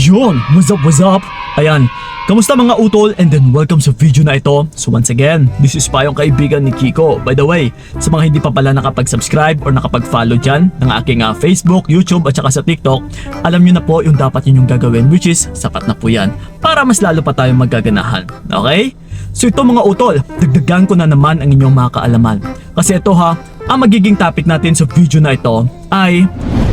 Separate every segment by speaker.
Speaker 1: Yun! What's up, what's up? Ayan, kamusta mga utol, and then welcome sa video na ito. So once again, this is pa yung kaibigan ni Kiko. By the way, sa mga hindi pa pala nakapag-subscribe or nakapag-follow dyan ng aking Facebook, YouTube at saka sa TikTok, alam nyo na po yung dapat yun yung gagawin, which is sapat na po yan para mas lalo pa tayong magaganahan. Okay? So ito mga utol, dagdagan ko na naman ang inyong mga kaalaman. Kasi ito ha, ang magiging topic natin sa video na ito ay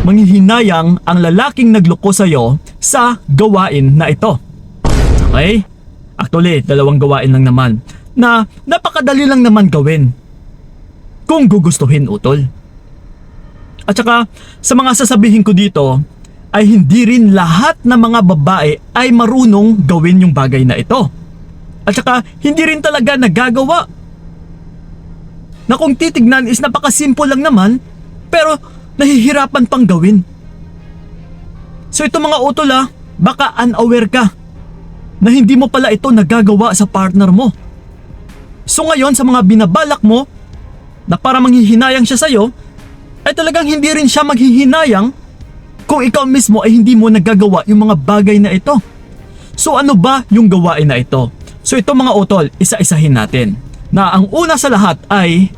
Speaker 1: manghihinayang ang lalaking nagloko sa'yo sa gawain na ito. Okay? Actually, dalawang gawain lang naman na napakadali lang naman gawin kung gugustuhin, utol. At saka, sa mga sasabihin ko dito, ay hindi rin lahat ng mga babae ay marunong gawin yung bagay na ito. At saka, hindi rin talaga nagagawa. Na kung titignan is napakasimple lang naman, pero nahihirapan pang gawin. So ito mga utol baka unaware ka na hindi mo pala ito nagagawa sa partner mo. So ngayon sa mga binabalak mo na para manghihinayang siya sa'yo, ay talagang hindi rin siya maghihinayang kung ikaw mismo ay hindi mo nagagawa yung mga bagay na ito. So ano ba yung gawain na ito? So ito mga utol, isa-isahin natin. Na ang una sa lahat ay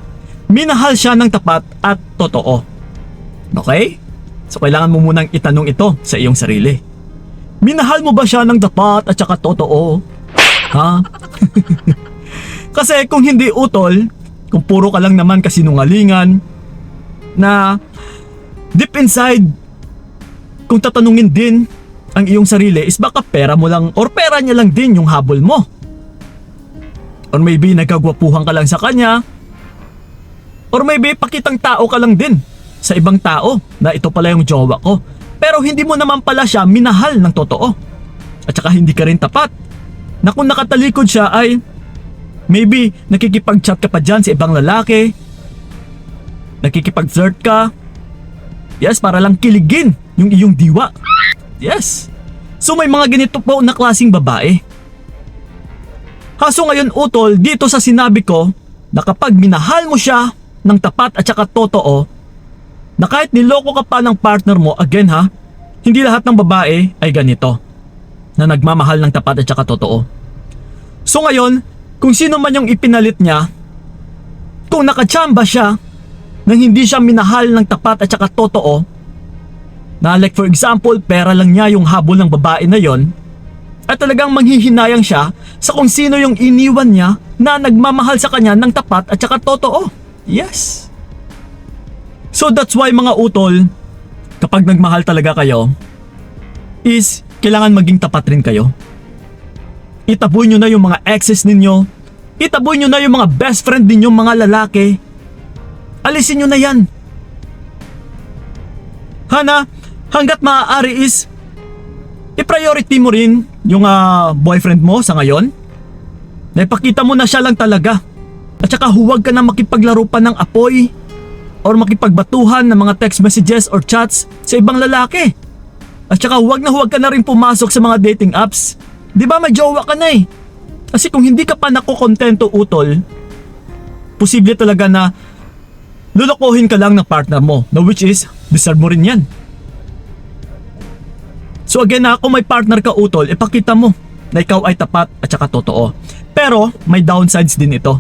Speaker 1: minahal siya ng tapat at totoo. Okay? So kailangan mo munang itanong ito sa iyong sarili. Minahal mo ba siya ng tapat at saka totoo? Ha? Kasi kung hindi utol, kung puro ka lang naman kasinungalingan, na deep inside, kung tatanungin din ang iyong sarili is baka pera mo lang or pera niya lang din yung habol mo. Or maybe nagkagwapuhan ka lang sa kanya. Or maybe pakitang tao ka lang din sa ibang tao na ito pala yung jowa ko. Pero hindi mo naman pala siya minahal ng totoo. At saka hindi ka rin tapat. Na kung nakatalikod siya ay maybe nakikipag-chat ka pa dyan sa ibang lalaki. Nakikipag-flirt ka. Yes, para lang kiligin yung iyong diwa. Yes. So may mga ganito po na klaseng babae. Kaso ngayon utol, dito sa sinabi ko na kapag minahal mo siya ng tapat at saka totoo, na kahit niloko ka pa ng partner mo, again ha, hindi lahat ng babae ay ganito, na nagmamahal ng tapat at saka totoo. So ngayon, kung sino man yung ipinalit niya, kung nakachamba siya, nang hindi siya minahal ng tapat at saka totoo, na like for example, pera lang niya yung habol ng babae na yon, at talagang manghihinayang siya sa kung sino yung iniwan niya na nagmamahal sa kanya ng tapat at saka totoo. Yes. So that's why mga utol, kapag nagmahal talaga kayo, is kailangan maging tapat rin kayo. Itaboy nyo na yung mga exes ninyo. Itaboy nyo na yung mga best friend ninyong mga lalaki. Alisin nyo na yan. Hana, hanggat maaari is i-priority mo rin yung boyfriend mo sa ngayon. Naipakita mo na siya lang talaga. At saka huwag ka na makipaglaro pa ng apoy or makipagbatuhan ng mga text messages or chats sa ibang lalaki. At saka huwag ka na rin pumasok sa mga dating apps. Di ba may jowa ka na eh. Kasi kung hindi ka pa nakokontento utol, posible talaga na lulukohin ka lang ng partner mo, na which is deserve mo rin yan. So again kung may partner ka utol, ipakita mo na ikaw ay tapat at saka totoo. Pero may downsides din ito.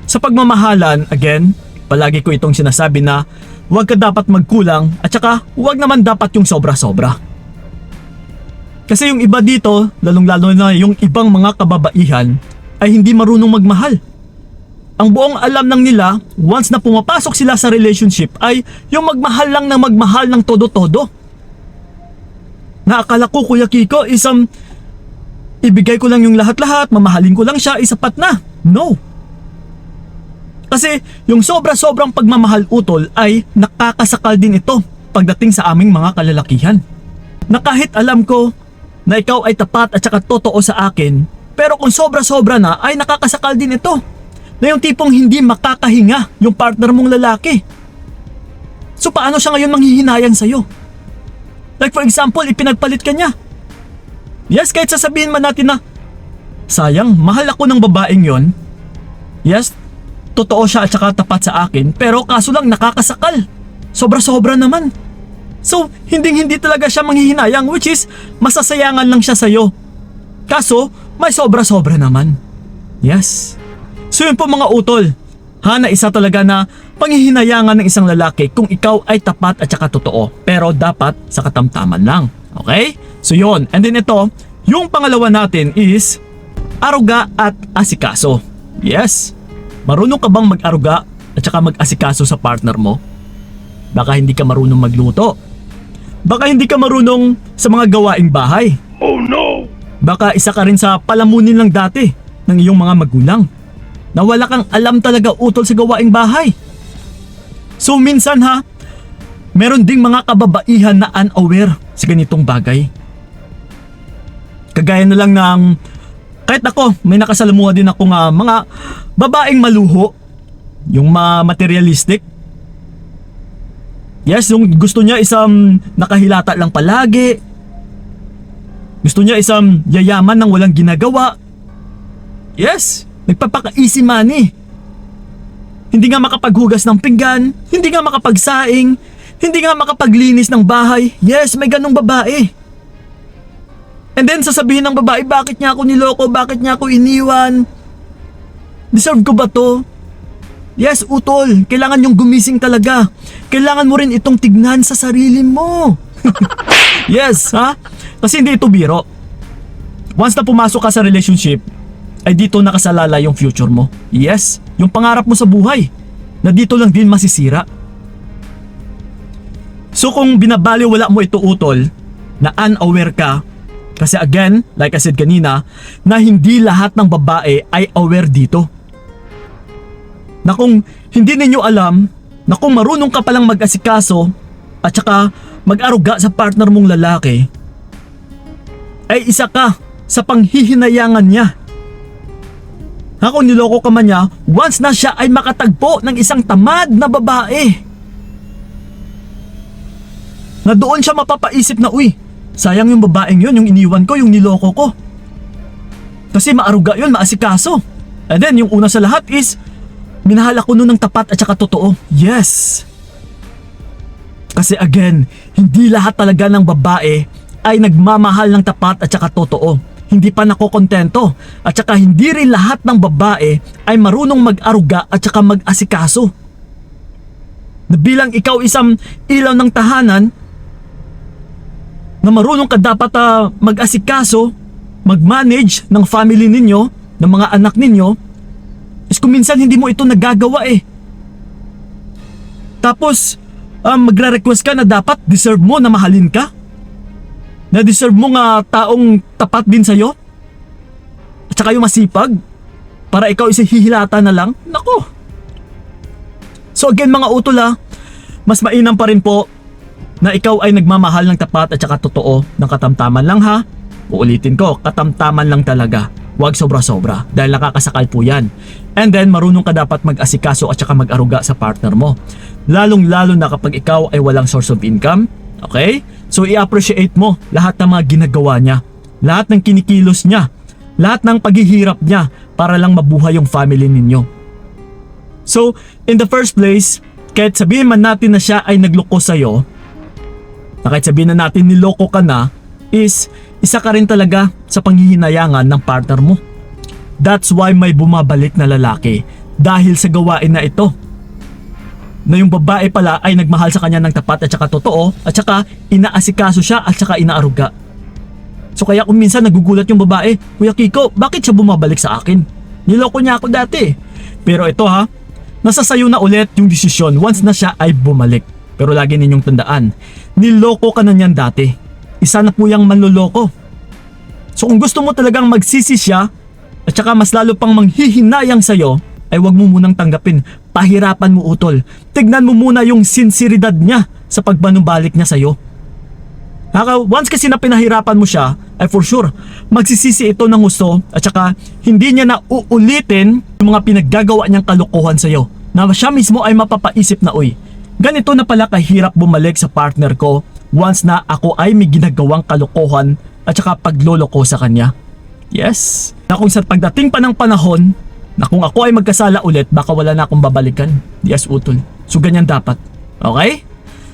Speaker 1: Sa pagmamahalan, again, palagi ko itong sinasabi na huwag ka dapat magkulang at saka huwag naman dapat yung sobra-sobra. Kasi yung iba dito, lalong-lalo na yung ibang mga kababaihan, ay hindi marunong magmahal. Ang buong alam lang nila, once na pumapasok sila sa relationship, ay yung magmahal lang ng magmahal ng todo-todo. Na akala ko, Kuya Kiko, ibigay ko lang yung lahat-lahat, mamahalin ko lang siya, isapat na. No. Kasi yung sobra-sobrang pagmamahal utol ay nakakasakal din ito pagdating sa aming mga kalalakihan. Na kahit alam ko na ikaw ay tapat at saka totoo sa akin, pero kung sobra-sobra na ay nakakasakal din ito. Na yung tipong hindi makakahinga yung partner mong lalaki. So paano siya ngayon manghihinayang sa'yo? Like for example, ipinagpalit ka niya. Yes, kahit sasabihin man natin na sayang, mahal ako ng babaeng yon. Yes, totoo siya at saka tapat sa akin, pero kaso lang nakakasakal. Sobra-sobra naman. So, hindi talaga siya manghihinayang, which is masasayangan lang siya sa'yo. Kaso, may sobra-sobra naman. Yes. So yun po mga utol, na isa talaga na panghihinayangan ng isang lalaki kung ikaw ay tapat at saka totoo. Pero dapat sa katamtaman lang. Okay? So yun. And then ito, yung pangalawa natin is aruga at asikaso. Yes. Marunong ka bang mag-aruga at saka mag-asikaso sa partner mo? Baka hindi ka marunong magluto. Baka hindi ka marunong sa mga gawaing bahay.
Speaker 2: Oh no!
Speaker 1: Baka isa ka rin sa palamunin lang dati ng iyong mga magulang na wala kang alam talaga utol sa gawaing bahay. So minsan meron ding mga kababaihan na unaware sa ganitong bagay. Kagaya na lang ng kahit ako, may nakasalamuha din ako nga mga babaeng maluho, yung materialistic. Yes, yung gusto niya isang nakahilata lang palagi. Gusto niya isang yayaman ng walang ginagawa. Yes, nagpapaka-easy money. Hindi nga makapaghugas ng pinggan, hindi nga makapagsaing, hindi nga makapaglinis ng bahay. Yes, may ganong babae. And then sasabihin ng babae, bakit niya ako niloko, bakit niya ako iniwan? Deserve ko ba to? Yes, utol, kailangan yung gumising talaga. Kailangan mo rin itong tignan sa sarili mo. Yes, Kasi hindi ito biro. Once na pumasok ka sa relationship, ay dito nakasalala yung future mo. Yes, yung pangarap mo sa buhay, na dito lang din masisira. So kung binabaliwala mo ito utol, na unaware ka, kasi again, like I said kanina, na hindi lahat ng babae ay aware dito. Na kung hindi ninyo alam, na kung marunong ka palang mag-asikaso, at saka mag-aruga sa partner mong lalaki, ay isa ka sa panghihinayangan niya. Kung niloko ka man niya, once na siya ay makatagpo ng isang tamad na babae, na doon siya mapapaisip na, uy, sayang yung babaeng yun, yung iniwan ko, yung niloko ko. Kasi maaruga yun, maasikaso. And then yung una sa lahat is, minahal ako nun ng tapat at saka totoo. Yes. Kasi again, hindi lahat talaga ng babae ay nagmamahal ng tapat at saka totoo. Hindi pa nakokontento. At saka hindi rin lahat ng babae ay marunong mag-aruga at saka mag-asikaso. Na bilang ikaw isang ilaw ng tahanan, na marunong ka dapat mag-asikaso, mag-manage ng family ninyo, ng mga anak ninyo, is kung minsan hindi mo ito nagagawa eh. Tapos, magre-request ka na dapat deserve mo na mahalin ka? Na deserve mo nga taong tapat din sa'yo? At saka yung masipag? Para ikaw isang hihilata na lang? Nako! So again mga utol mas mainam pa rin po na ikaw ay nagmamahal ng tapat at saka totoo ng katamtaman lang Uulitin ko, katamtaman lang talaga. Huwag sobra-sobra dahil nakakasakal po yan. And then marunong ka dapat mag-asikaso at saka mag-aruga sa partner mo. Lalong-lalo na kapag ikaw ay walang source of income. Okay? So i-appreciate mo lahat ng mga ginagawa niya. Lahat ng kinikilos niya. Lahat ng paghihirap niya para lang mabuhay yung family ninyo. So in the first place, kahit sabihin man natin na siya ay nagloko sa'yo, na kahit sabihin na natin niloko ka na, is isa ka rin talaga sa panghihinayangan ng partner mo. That's why may bumabalik na lalaki dahil sa gawain na ito. Na yung babae pala ay nagmahal sa kanya ng tapat at saka totoo at saka inaasikaso siya at saka inaaruga. So kaya kung minsan nagugulat yung babae, Kuya Kiko, bakit siya bumabalik sa akin? Niloko niya ako dati. Pero ito nasa sayo na ulit yung desisyon once na siya ay bumalik. Pero lagi ninyong tandaan, niloko ka na niyan dati. Isa na po yung manloloko. So kung gusto mo talagang magsisi siya at saka mas lalo pang manghihinayang sa'yo, ay wag mo munang tanggapin. Pahirapan mo utol. Tignan mo muna yung sinseridad niya sa pagbanumbalik niya sa'yo. Once kasi na pinahirapan mo siya, ay for sure, magsisisi ito ng gusto at saka hindi niya na uulitin yung mga pinaggagawa niyang kalokohan sa'yo. Na siya mismo ay mapapaisip na, uy, ganito na pala kahirap bumalik sa partner ko once na ako ay may ginagawang kalokohan at saka pagloloko sa kanya. Yes. Na kung sa pagdating pa ng panahon na kung ako ay magkasala ulit, baka wala na akong babalikan. Yes, utol. So ganyan dapat. Okay?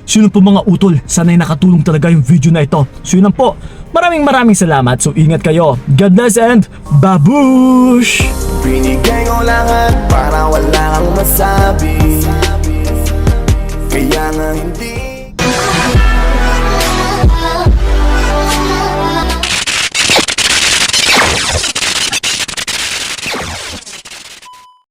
Speaker 1: So yun po mga utol, sana'y nakatulong talaga yung video na ito. So yun lang po, maraming salamat. So ingat kayo, God bless and babush!
Speaker 2: Binigay ko lahat para wala kang masabi. Kaya nga hindi